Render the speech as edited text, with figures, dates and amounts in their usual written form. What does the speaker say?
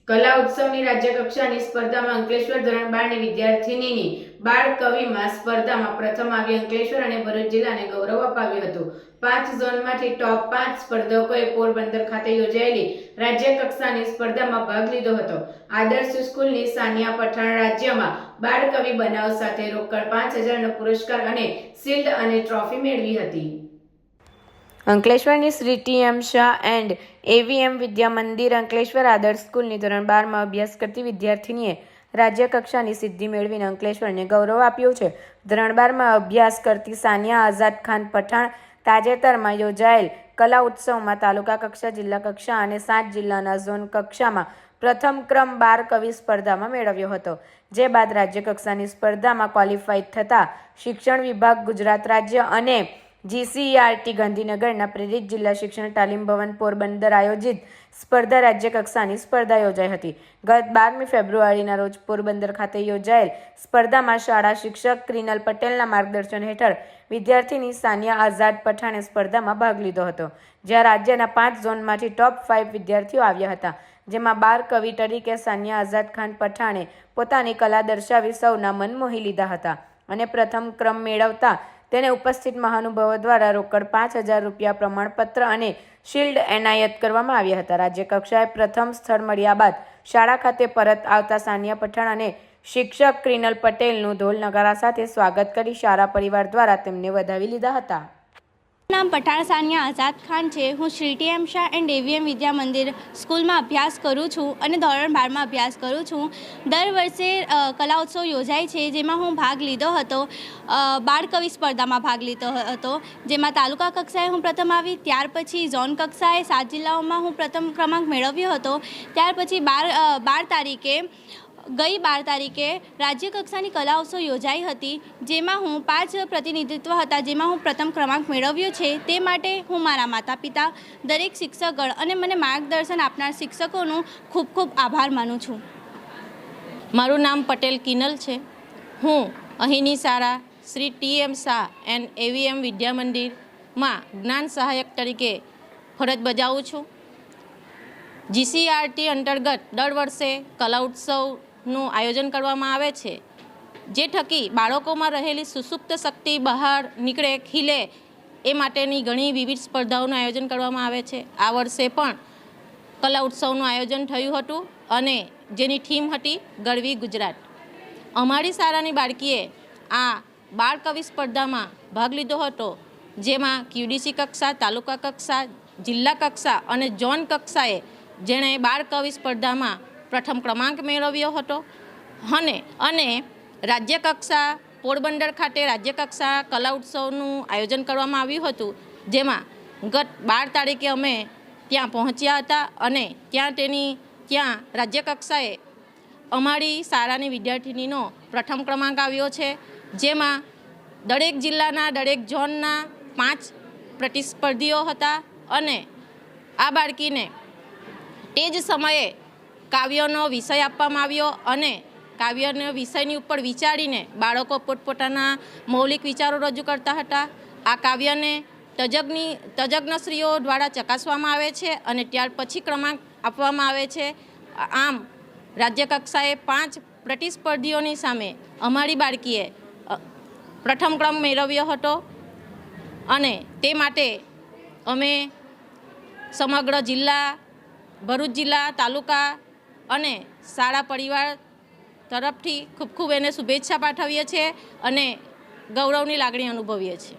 કલા ઉત્સવની રાજ્યકક્ષાની સ્પર્ધામાં અંકલેશ્વર ધોરણ 12ની વિદ્યાર્થિનીની બાળ કવિમાં સ્પર્ધામાં પ્રથમ આવી અંકલેશ્વર અને ભરૂચ જિલ્લાને ગૌરવ અપાવ્યું હતું। 5 ઝોનમાંથી ટોપ 5 સ્પર્ધકોએ પોરબંદર ખાતે યોજાયેલી રાજ્યકક્ષાની સ્પર્ધામાં ભાગ લીધો હતો। આદર્શ સ્કૂલની સાનિયા પઠાણ રાજ્યમાં બાળ કવિ બનાવ સાથે રોકડ 5000નો પુરસ્કાર અને શિલ્ડ અને ટ્રોફી મેળવી હતી। અંકલેશ્વરની શ્રી ટી.એમ. શાહ એન્ડ એવીએમ વિદ્યા મંદિર અંકલેશ્વર આદર્શ સ્કૂલની ધોરણ 12માં અભ્યાસ કરતી વિદ્યાર્થિનીએ રાજ્યકક્ષાની સિદ્ધિ મેળવીને અંકલેશ્વરને ગૌરવ આપ્યું છે। ધોરણ 12માં અભ્યાસ કરતી સાનિયા આઝાદ ખાન પઠાણ તાજેતરમાં યોજાયેલ કલા ઉત્સવમાં તાલુકા કક્ષા, જિલ્લા કક્ષા અને 7 જિલ્લાના ઝોન કક્ષામાં પ્રથમ ક્રમ બાળ કવિ સ્પર્ધામાં મેળવ્યો હતો। જે બાદ રાજ્યકક્ષાની સ્પર્ધામાં ક્વોલિફાઈડ થતા શિક્ષણ વિભાગ, ગુજરાત રાજ્ય અને GCERT ગાંધીનગરના પ્રેરિત જિલ્લા શિક્ષણ તાલીમ ભવન પોરબંદર આયોજિત સ્પર્ધા રાજ્યકક્ષાની સ્પર્ધા યોજાઈ હતી। ગત 12મી ફેબ્રુઆરીના રોજ પોરબંદર ખાતે યોજાયેલ સ્પર્ધામાં શાળા શિક્ષક ક્રિનલ પટેલના માર્ગદર્શન હેઠળ વિદ્યાર્થીની સાનિયા આઝાદ પઠાણે સ્પર્ધામાં ભાગ લીધો હતો। જ્યાં રાજ્યના 5 ઝોનમાંથી ટોપ 5 વિદ્યાર્થીઓ આવ્યા હતા, જેમાં બાળ કવિ તરીકે સાનિયા આઝાદ ખાન પઠાણે પોતાની કલા દર્શાવી સૌના મન મોહી લીધા હતા અને પ્રથમ ક્રમ મેળવતા તેને ઉપસ્થિત મહાનુભાવો દ્વારા રોકડ 5000 રૂપિયા, પ્રમાણપત્ર અને શિલ્ડ એનાયત કરવામાં આવ્યા હતા। રાજ્યકક્ષાએ પ્રથમ સ્થળ મળ્યા બાદ શાળા ખાતે પરત આવતા સાનિયા પઠાણ અને શિક્ષક ક્રિનલ પટેલનું ઢોલ નગારા સાથે સ્વાગત કરી શાળા પરિવાર દ્વારા તેમને વધાવી લીધા હતા। નામ પઠાણ સાનિયા આઝાદ ખાન છે। હું શ્રી ટી.એમ. શાહ એન્ડ એવીએમ વિદ્યા મંદિર સ્કૂલમાં અભ્યાસ કરું છું અને ધોરણ 12માં અભ્યાસ કરું છું। દર વર્ષે કલા ઉત્સવ યોજાય છે, જેમાં હું ભાગ લીધો હતો। બાળ કવિ સ્પર્ધામાં ભાગ લીધો હતો, જેમાં તાલુકા કક્ષાએ હું પ્રથમ આવી। ત્યાર પછી ઝોન કક્ષાએ 7 જિલ્લાઓમાં હું પ્રથમ ક્રમાંક મેળવ્યો હતો। ત્યાર પછી 12 તારીખે રાજ્યકક્ષાની કલા ઉત્સવ યોજાઈ હતી, જેમાં હું 5 પ્રતિનિધિત્વ હતા, જેમાં હું પ્રથમ ક્રમાંક મેળવ્યો છે। તે માટે હું મારા માતા પિતા, દરેક શિક્ષકગણ અને મને માર્ગદર્શન આપનાર શિક્ષકોનો ખૂબ ખૂબ આભાર માનું છું। મારું નામ પટેલ કિનલ છે। હું અહીંની શાળા શ્રી ટી.એમ. શાહ એન્ડ એવીએમ વિદ્યા મંદિરમાં જ્ઞાન સહાયક તરીકે ફરજ બજાવું છું। GCERT અંતર્ગત દર વર્ષે કલા ઉત્સવનું આયોજન કરવામાં આવે છે, જે થકી બાળકોમાં રહેલી સુસુપ્ત શક્તિ બહાર નીકળે, ખીલે એ માટેની ઘણી વિવિધ સ્પર્ધાઓનું આયોજન કરવામાં આવે છે। આ વર્ષે પણ કલા ઉત્સવનું આયોજન થયું હતું અને જેની થીમ હતી ગરવી ગુજરાત। અમારી શાળાની બાળકીએ આ બાળ કવિ સ્પર્ધામાં ભાગ લીધો હતો, જેમાં QDC કક્ષા, તાલુકા કક્ષા, જિલ્લા કક્ષા અને ઝોન કક્ષાએ જેણે બાળ કવિ સ્પર્ધામાં પ્રથમ ક્રમાંક મેળવ્યો હતો અને રાજ્યકક્ષા પોરબંદર ખાતે રાજ્યકક્ષા કલા ઉત્સવનું આયોજન કરવામાં આવ્યું હતું, જેમાં ગત 12 તારીખે અમે ત્યાં પહોંચ્યા હતા અને ત્યાં રાજ્યકક્ષાએ અમારી શાળાની વિદ્યાર્થિનીનો પ્રથમ ક્રમાંક આવ્યો છે। જેમાં દરેક જિલ્લાના, દરેક ઝોનના 5 પ્રતિસ્પર્ધીઓ હતા અને આ બાળકીને તે જ સમયે કાવ્યનો વિષય આપવામાં આવ્યો અને કાવ્યના વિષયની ઉપર વિચારીને બાળકો પોતપોતાના મૌલિક વિચારો રજૂ કરતા હતા। આ કાવ્યને તજજ્ઞશ્રીઓ દ્વારા ચકાસવામાં આવે છે અને ત્યાર પછી ક્રમાંક આપવામાં આવે છે। આમ રાજ્યકક્ષાએ 5 પ્રતિસ્પર્ધીઓની સામે અમારી બાળકીએ પ્રથમ ક્રમ મેળવ્યો હતો અને તે માટે અમે સમગ્ર જિલ્લા, ભરૂચ જિલ્લા, તાલુકા અને શાળા પરિવાર તરફથી ખૂબ ખૂબ એને શુભેચ્છા પાઠવીએ છીએ અને ગૌરવની લાગણી અનુભવીએ છીએ।